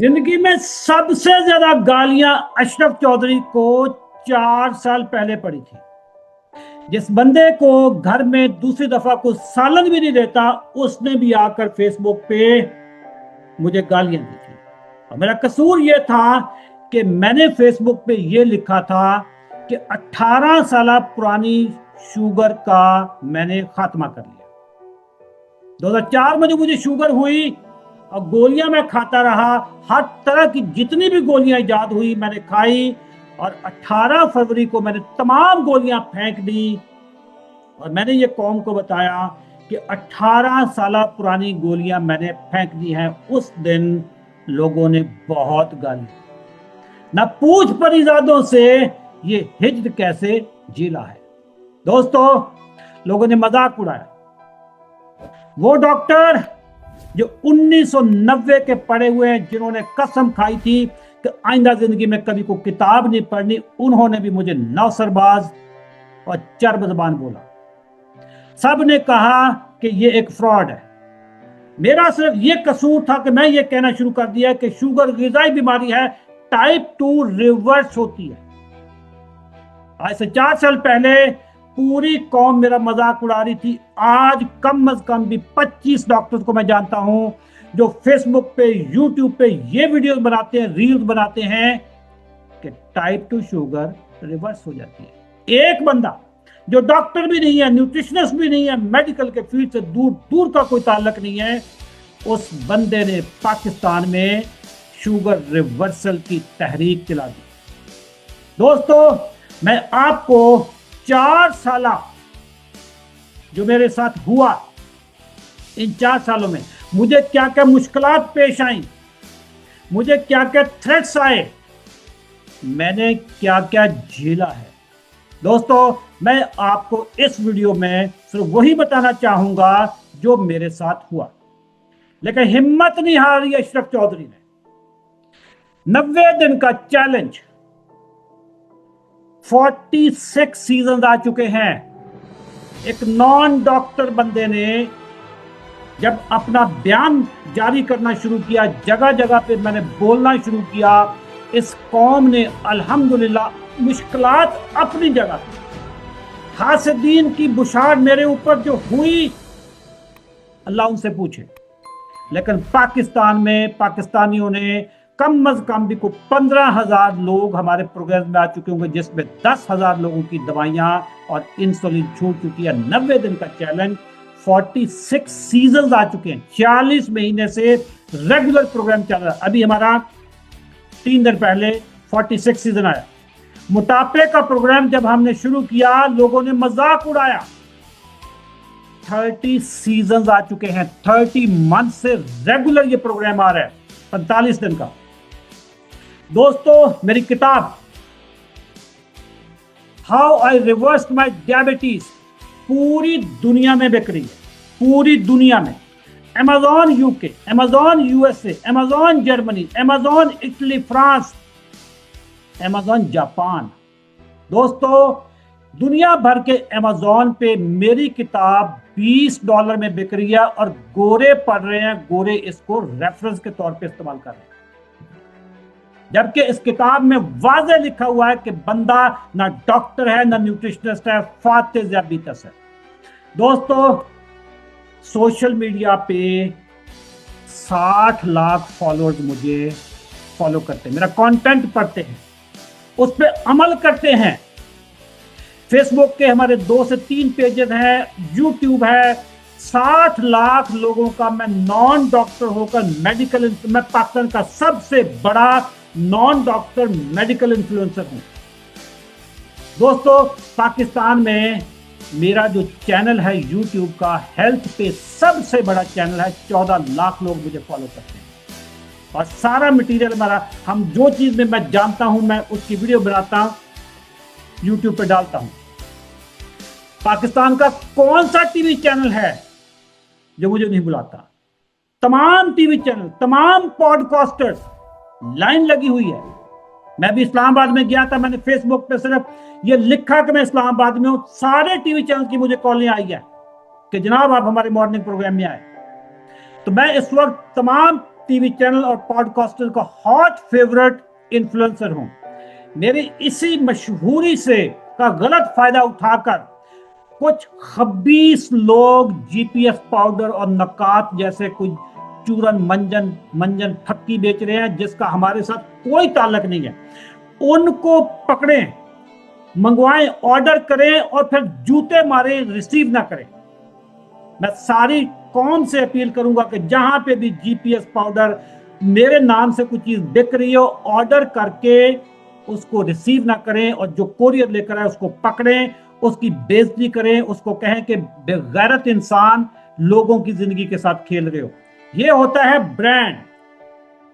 जिंदगी में सबसे ज्यादा गालियां अशरफ चौधरी को 4 साल पहले पड़ी थी। जिस बंदे को घर में दूसरी दफा कुछ सालन भी नहीं देता, उसने भी आकर फेसबुक पे मुझे गालियां दी थी। और मेरा कसूर यह था कि मैंने फेसबुक पे यह लिखा था कि 18 साल पुरानी शुगर का मैंने खात्मा कर लिया। 2004 में जो मुझे शुगर हुई और गोलियां मैं खाता रहा, हर तरह की जितनी भी गोलियां इजाद हुई मैंने खाई, और 18 फरवरी को मैंने तमाम गोलियां फेंक दी। और मैंने ये कौम को बताया कि 18 साल पुरानी गोलियां मैंने फेंक दी हैं। उस दिन लोगों ने बहुत गाली, न पूछ परिजादों से ये हिज्र कैसे जिला है। दोस्तों, लोगों ने मजाक उड़ाया। वो डॉक्टर जो 1990 के पढ़े हुए हैं, जिन्होंने कसम खाई थी कि आइंदा जिंदगी में कभी को किताब नहीं पढ़नी, उन्होंने भी मुझे नौसरबाज और चर्ब ज़बान बोला। सब ने कहा कि ये एक फ्रॉड है। मेरा सिर्फ ये कसूर था कि मैं ये कहना शुरू कर दिया कि शुगर ग़िज़ाई बीमारी है, टाइप 2 रिवर्स होती है। आज से 4 साल पहले पूरी कौम मेरा मजाक उड़ा रही थी। आज कम अज कम भी 25 डॉक्टर्स को मैं जानता हूं जो फेसबुक पे, यूट्यूब पे ये वीडियोस बनाते हैं, रील्स बनाते हैं कि टाइप 2 शुगर रिवर्स हो जाती है। एक बंदा जो डॉक्टर भी नहीं है, न्यूट्रिशनिस्ट भी नहीं है, मेडिकल के फील्ड से दूर दूर का कोई ताल्लुक नहीं है, उस बंदे ने पाकिस्तान में शुगर रिवर्सल की तहरीक चला दी। दोस्तों, मैं आपको 4 साल जो मेरे साथ हुआ, इन 4 सालों में मुझे क्या क्या मुश्किलात पेश आई, मुझे क्या क्या थ्रेट्स आए, मैंने क्या क्या झेला है। दोस्तों, मैं आपको इस वीडियो में सिर्फ वही बताना चाहूंगा जो मेरे साथ हुआ। लेकिन हिम्मत नहीं हारी अशरफ चौधरी ने। 90 दिन का चैलेंज, 46 सीजन आ चुके हैं। एक नॉन डॉक्टर बंदे ने जब अपना बयान जारी करना शुरू किया, जगह जगह पे मैंने बोलना शुरू किया, इस कौम ने अल्हम्दुलिल्लाह मुश्किलात अपनी जगह, हासिदीन की बुशार मेरे ऊपर जो हुई, अल्लाह उनसे पूछे। लेकिन पाकिस्तान में पाकिस्तानियों ने कम अज कम भी को 15,000 लोग हमारे प्रोग्राम में आ चुके होंगे, जिसमें 10,000 लोगों की दवाइयां और इंसुलिन छूट चुकी है। 90 दिन का चैलेंज, 46 सीजन आ चुके हैं, 40 महीने से रेगुलर प्रोग्राम चल रहा है। अभी हमारा 3 दिन पहले 46 सीजन आया। मोटापे का प्रोग्राम जब हमने शुरू किया, लोगों ने मजाक उड़ाया। 30 सीजन आ चुके हैं, 30 मंथ से रेगुलर ये प्रोग्राम आ रहा है, 45 दिन का। दोस्तों, मेरी किताब how I reversed my diabetes पूरी दुनिया में बिक रही है, पूरी दुनिया में। Amazon UK, Amazon USA, Amazon Germany, Amazon Italy, France, Amazon Japan. दोस्तों, दुनिया भर के अमेजॉन पे मेरी किताब $20 में बिक रही है, और गोरे पढ़ रहे हैं, गोरे इसको रेफरेंस के तौर पे इस्तेमाल कर रहे हैं। जबकि इस किताब में वाज़े लिखा हुआ है कि बंदा ना डॉक्टर है, ना न्यूट्रिशनिस्ट है, फातिह ज़ियाबीतस है। दोस्तों, सोशल मीडिया पे 60 लाख फॉलोअर्स मुझे फॉलो करते हैं, मेरा कंटेंट पढ़ते हैं, उस पर अमल करते हैं। फेसबुक के हमारे 2 से 3 पेजेस हैं, यूट्यूब है। 60 लाख लोगों का मैं नॉन डॉक्टर होकर मेडिकल, मैं पाकिस्तान का सबसे बड़ा नॉन डॉक्टर मेडिकल इन्फ्लुएंसर हूं। दोस्तों, पाकिस्तान में मेरा जो चैनल है यूट्यूब का, हेल्थ पे सबसे बड़ा चैनल है, 14 लाख लोग मुझे फॉलो करते हैं। और सारा मटेरियल हमारा, हम जो चीज में मैं जानता हूं, मैं उसकी वीडियो बनाता हूं, यूट्यूब पे डालता हूं। पाकिस्तान का कौन सा टीवी चैनल है जो मुझे नहीं बुलाता? तमाम टीवी चैनल, तमाम पॉडकास्टर्स, लाइन लगी हुई है। मैं भी इस्लामाबाद में गया था, मैंने फेसबुक पे सिर्फ ये लिखा कि मैं इस्लामाबाद में हूं, सारे टीवी चैनल की मुझे कॉलिंग आई है कि जनाब आप हमारे मॉर्निंग प्रोग्राम में आए। तो मैं इस वक्त तमाम टीवी चैनल और पॉडकास्टर का हॉट फेवरेट इन्फ्लुएंसर हूं। मेरी इसी मशहूरी से का गलत फायदा उठाकर कुछ खबीस लोग जीपीएस पाउडर और नकात जैसे कुछ चूरन मंजन फक्की बेच रहे हैं, जिसका हमारे साथ कोई ताल्लुक नहीं है। उनको पकड़ें, मंगवाएं, ऑर्डर करें और फिर जूते मारे रिसीव ना करें। मैं सारी कौम से अपील करूंगा कि जहां पे भी जीपीएस पाउडर मेरे नाम से कुछ चीज बिक रही हो, ऑर्डर करके उसको रिसीव ना करें और जो कोरियर लेकर आए उसको पकड़ें, उसकी बेइज्जती करें, उसको कहें कि बेगैरत इंसान, लोगों की जिंदगी के साथ खेल रहे हो। ये होता है ब्रांड।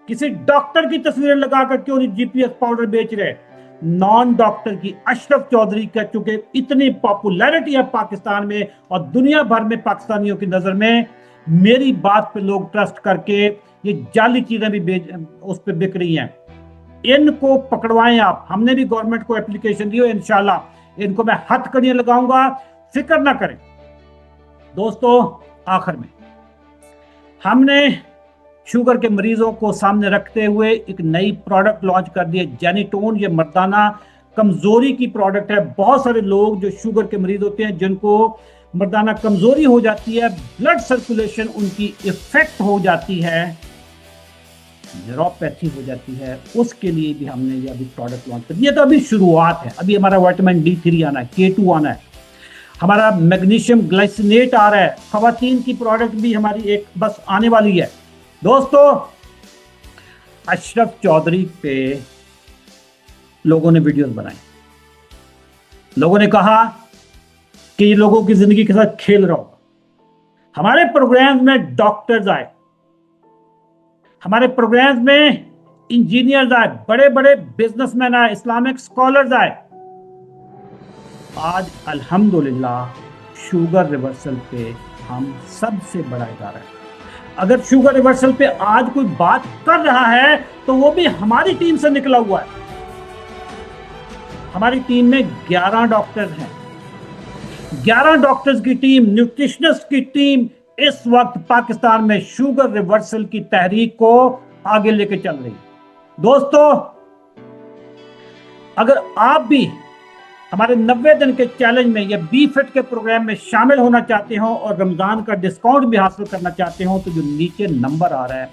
किसी डॉक्टर की तस्वीरें लगाकर क्यों नहीं जीपीएस पाउडर बेच रहे? नॉन डॉक्टर की अशरफ चौधरी का चूंकि इतनी पॉपुलैरिटी है पाकिस्तान में और दुनिया भर में पाकिस्तानियों की नजर में, मेरी बात पे लोग ट्रस्ट करके ये जाली चीजें भी उस पर बिक रही हैं। इनको पकड़वाएं आप। हमने भी गवर्नमेंट को एप्लीकेशन दी है, इंशाल्लाह इनको मैं हथकड़ियां लगाऊंगा, फिक्र ना करें। दोस्तों, आखिर में हमने शुगर के मरीजों को सामने रखते हुए एक नई प्रोडक्ट लॉन्च कर दी है, जेनिटोन। ये मर्दाना कमजोरी की प्रोडक्ट है। बहुत सारे लोग जो शुगर के मरीज होते हैं, जिनको मर्दाना कमजोरी हो जाती है, ब्लड सर्कुलेशन उनकी इफेक्ट हो जाती है, न्यूरोपैथी हो जाती है, उसके लिए भी हमने ये अभी प्रोडक्ट लॉन्च कर दिया। तो अभी शुरुआत है। अभी हमारा विटामिन D3 आना है, K2 आना है, हमारा मैग्नीशियम ग्लाइसिनेट आ रहा है, खवातीन की प्रोडक्ट भी हमारी एक बस आने वाली है। दोस्तों, अशरफ चौधरी पे लोगों ने वीडियोस बनाई। लोगों ने कहा कि ये लोगों की जिंदगी के साथ खेल रहा होगा। हमारे प्रोग्राम में डॉक्टर्स आए, हमारे प्रोग्राम में इंजीनियर्स आए, बड़े बड़े बिजनेसमैन आए, इस्लामिक स्कॉलर्स आए। आज अल्हम्दुलिल्लाह शुगर रिवर्सल पे हम सबसे बड़ा इदारा है। अगर शुगर रिवर्सल पे आज कोई बात कर रहा है तो वो भी हमारी टीम से निकला हुआ है। हमारी टीम में 11 डॉक्टर्स हैं। 11 डॉक्टर्स की टीम, न्यूट्रिशनिस्ट की टीम इस वक्त पाकिस्तान में शुगर रिवर्सल की तहरीक को आगे लेके चल रही है। दोस्तों, अगर आप भी हमारे 90 दिन के चैलेंज में या बी फिट के प्रोग्राम में शामिल होना चाहते हो और रमजान का डिस्काउंट भी हासिल करना चाहते हो, तो जो नीचे नंबर आ रहा है,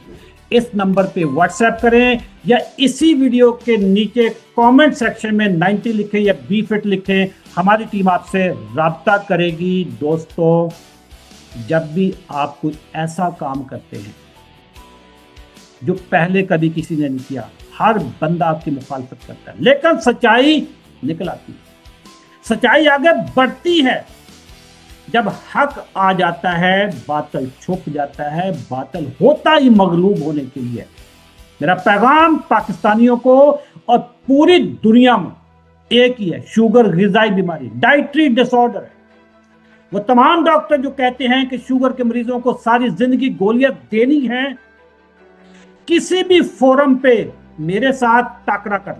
इस नंबर पे व्हाट्सएप करें या इसी वीडियो के नीचे कमेंट सेक्शन में 90 लिखें या बी फिट लिखें। हमारी टीम आपसे राब्ता करेगी। दोस्तों, जब भी आप कुछ ऐसा काम करते हैं जो पहले कभी किसी ने नहीं किया, हर बंदा आपकी मुखालफत करता है, लेकिन सच्चाई निकल आती है, सच्चाई आगे बढ़ती है। जब हक आ जाता है, बातिल छुप जाता है। बातिल होता ही मगलूब होने के लिए। मेरा पैगाम पाकिस्तानियों को और पूरी दुनिया में एक ही है, शुगर ग़िज़ाई बीमारी, डाइटरी डिसऑर्डर है। वो तमाम डॉक्टर जो कहते हैं कि शुगर के मरीजों को सारी जिंदगी गोलियां देनी है, किसी भी फोरम पे मेरे साथ टाकरा कर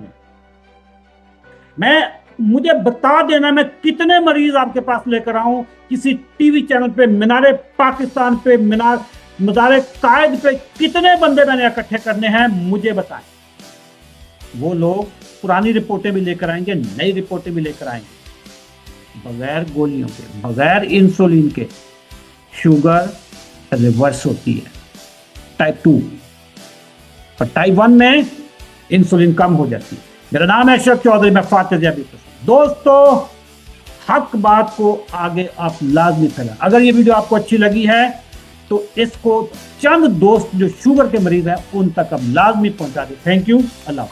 लें। मुझे बता देना मैं कितने मरीज आपके पास लेकर आऊं। किसी टीवी चैनल पे, मीनारे पाकिस्तान पे, मज़ार कायद पे कितने बंदे मैंने इकट्ठे करने हैं, मुझे बताएं। वो लोग पुरानी रिपोर्टें भी लेकर आएंगे, नई रिपोर्टें भी लेकर आएंगे। बगैर गोलियों के, बगैर इंसुलिन के शुगर रिवर्स होती है, टाइप 2 और टाइप 1 में इंसुलिन कम हो जाती है। मेरा नाम है अशरफ चौधरी, मैं फातिह ज़ियाबी। दोस्तों, हक बात को आगे आप लाजमी फैलाएं। अगर ये वीडियो आपको अच्छी लगी है तो इसको चंद दोस्त जो शुगर के मरीज हैं उन तक अब लाजमी पहुंचा दें। Thank you. अल्लाह।